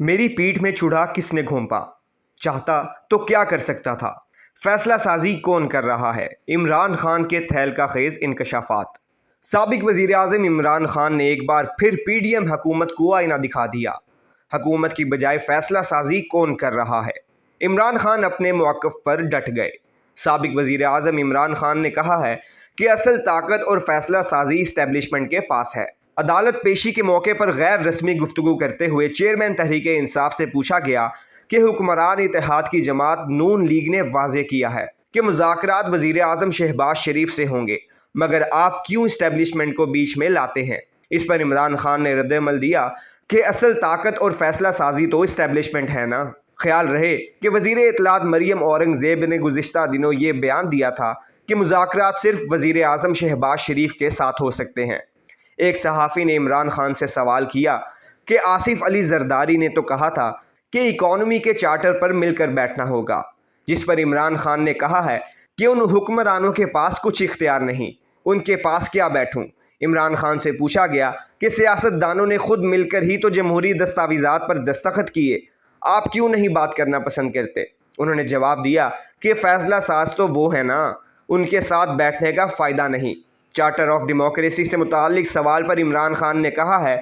मेरी पीठ में चूड़ा किसने घोंपा? चाहता तो क्या कर सकता था? फैसला साजी कौन कर रहा है? इमरान खान के तहलका खेज इंकशाफात। साबिक वजीर आज़म इमरान खान ने एक बार फिर पीडीएम हुकूमत को आईना दिखा दिया। हुकूमत की बजाय फैसला साजी कौन कर रहा है? इमरान खान अपने मौक़िफ़ पर डट गए। साबिक वजीर आज़म इमरान खान ने कहा है कि असल ताकत और फैसला साजी इस्टेब्लिशमेंट के पास है। अदालत पेशी के मौके पर गैर रस्मी गुफ्तगू करते हुए चेयरमैन तहरीक इंसाफ से पूछा गया कि हुक्मरान इत्तेहाद की जमात नून लीग ने वाजे किया है कि मुज़ाकरात वज़ीर आज़म शहबाज शरीफ से होंगे, मगर आप क्यों इस्टेब्लिशमेंट को बीच में लाते हैं? इस पर इमरान खान ने रद्द-ए-अमल दिया कि असल ताकत और फैसला साजी तो इस्टेब्लिशमेंट है ना। ख्याल रहे कि वज़ीर इत्तलात मरियम औरंगज़ेब ने गुज़िश्ता दिनों ये बयान दिया था कि मुज़ाकरात सिर्फ वज़ीर आज़म शहबाज शरीफ के साथ हो सकते हैं। एक सहाफ़ी ने इमरान खान से सवाल किया कि आसिफ अली जरदारी ने तो कहा था कि इकॉनमी के चार्टर पर मिलकर बैठना होगा, जिस पर इमरान खान ने कहा है कि उन हुक्मरानों के पास कुछ इख्तियार नहीं, उनके पास क्या बैठूं। इमरान खान से पूछा गया कि सियासतदानों ने खुद मिलकर ही तो जमहूरी दस्तावेज़ात पर दस्तखत किए, आप क्यों नहीं बात करना पसंद करते? उन्होंने जवाब दिया कि फैसला साज तो वो है ना, उनके साथ बैठने का फ़ायदा नहीं। चार्टर ऑफ डेमोक्रेसी से मुतालिक सवाल पर इमरान खान ने कहा है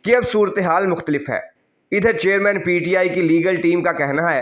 कि अब सूरत हाल मुख्तलिफ है। इधर चेयरमैन पीटीआई की लीगल टीम का कहना है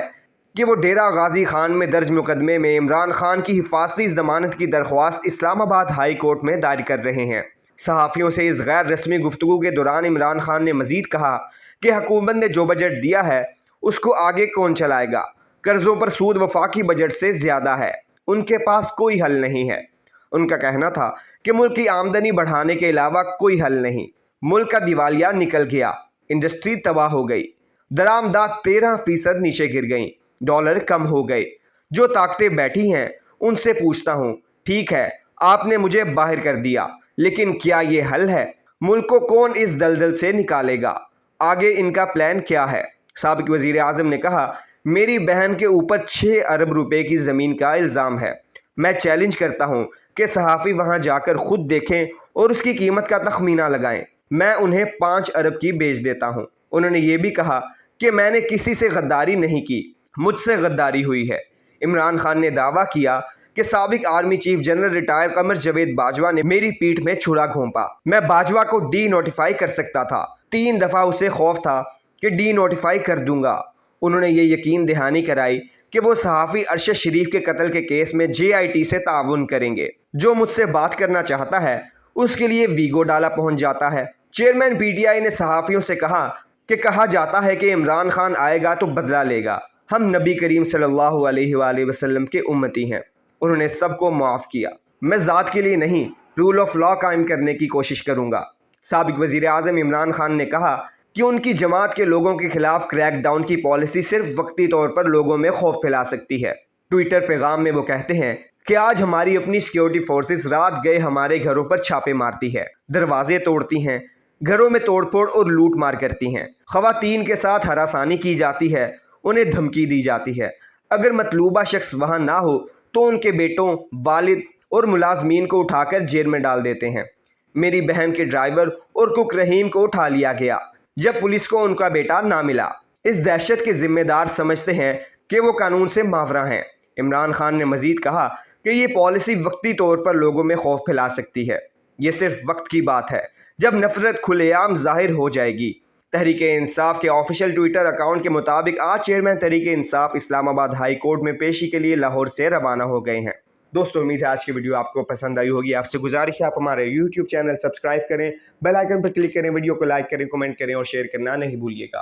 कि वो डेरा गाजी खान में दर्ज मुकदमे में इमरान खान की हिफाजती ज़मानत की दरख्वास्त इस्लामाबाद हाई कोर्ट में दायर कर रहे हैं। सहाफ़ियों से इस गैर रस्मी गुफ्तगू के दौरान इमरान खान ने मज़ीद कहा कि हुकूमत ने जो बजट दिया है उसको आगे कौन चलाएगा? कर्ज़ों पर सूद वफाकी बजट से ज़्यादा है, उनके पास कोई हल नहीं है। उनका कहना था कि मुल्क की आमदनी बढ़ाने के अलावा कोई हल नहीं। मुल्क का दिवालिया निकल गया, इंडस्ट्री तबाह हो गई, दरामदात 13% नीचे गिर गई, डॉलर कम हो गए। जो ताकतें बैठी हैं उनसे पूछता हूँ, ठीक है आपने मुझे बाहर कर दिया, लेकिन क्या ये हल है? मुल्क को कौन इस दलदल से निकालेगा? आगे इनका प्लान क्या है? साबिक वजीर आज़म ने कहा, मेरी बहन के ऊपर 6 अरब रुपए की ज़मीन का इल्ज़ाम है। मैं चैलेंज करता हूँ कि सहाफ़ी वहाँ जाकर खुद देखें और उसकी कीमत का तखमीना लगाएं। मैं उन्हें 5 अरब की बेच देता हूँ। उन्होंने ये भी कहा कि मैंने किसी से गद्दारी नहीं की, मुझसे गद्दारी हुई है। इमरान खान ने दावा किया कि साबिक army chief general retire Qamar Javed Bajwa ने मेरी पीठ में छुरा घोंपा। मैं बाजवा को डी नोटिफाई कर सकता था, 3 दफ़ा उसे खौफ था कि डी नोटिफाई कर दूंगा। उन्होंने ये यकीन दहानी कराई कि वो सहाफ़ी अरशद शरीफ के कत्ल के केस में JIT से ताउन करेंगे। जो मुझसे बात करना चाहता है उसके लिए वीगो डाला पहुंच जाता है। चेयरमैन PTI ने सहाफ़ियों से कहा कि कहा जाता है कि इमरान खान आएगा तो बदला लेगा। हम नबी करीम सल्लल्लाहु अलैहि वसल्लम के उम्मती हैं, उन्होंने सबको माफ़ किया। मैं ज़ात के लिए नहीं, रूल ऑफ लॉ कायम करने की कोशिश करूँगा। साबिक वज़ीर आज़म इमरान खान ने कहा कि उनकी जमात के लोगों के खिलाफ क्रैकडाउन की पॉलिसी सिर्फ वक्ती तौर पर लोगों में खौफ फैला सकती है। ट्विटर पैगाम में वो कहते हैं कि आज हमारी अपनी सिक्योरिटी फोर्सेस रात गए हमारे घरों पर छापे मारती है, दरवाजे तोड़ती हैं, घरों में तोड़फोड़ और लूट मार करती हैं, ख़वातीन के साथ हरासानी की जाती है, उन्हें धमकी दी जाती है। अगर मतलूबा शख्स वहाँ ना हो तो उनके बेटों, वालिद और मुलाजमीन को उठाकर जेल में डाल देते हैं। मेरी बहन के ड्राइवर और कुक रहीम को उठा लिया गया जब पुलिस को उनका बेटा ना मिला। इस दहशत के जिम्मेदार समझते हैं कि वो कानून से मावरा हैं। इमरान खान ने मजीद कहा कि ये पॉलिसी वक्ती तौर पर लोगों में खौफ फैला सकती है। ये सिर्फ वक्त की बात है जब नफरत खुलेआम जाहिर हो जाएगी। तहरीक इंसाफ के ऑफिशियल ट्विटर अकाउंट के मुताबिक आज chairman Tehreek Insaf Islamabad high court में पेशी के लिए लाहौर से रवाना हो गए हैं। दोस्तों, उम्मीद है आज की वीडियो आपको पसंद आई होगी। आपसे गुजारिश है आप हमारे YouTube चैनल सब्सक्राइब करें, बेल आइकन पर क्लिक करें, वीडियो को लाइक करें, कमेंट करें और शेयर करना नहीं भूलिएगा।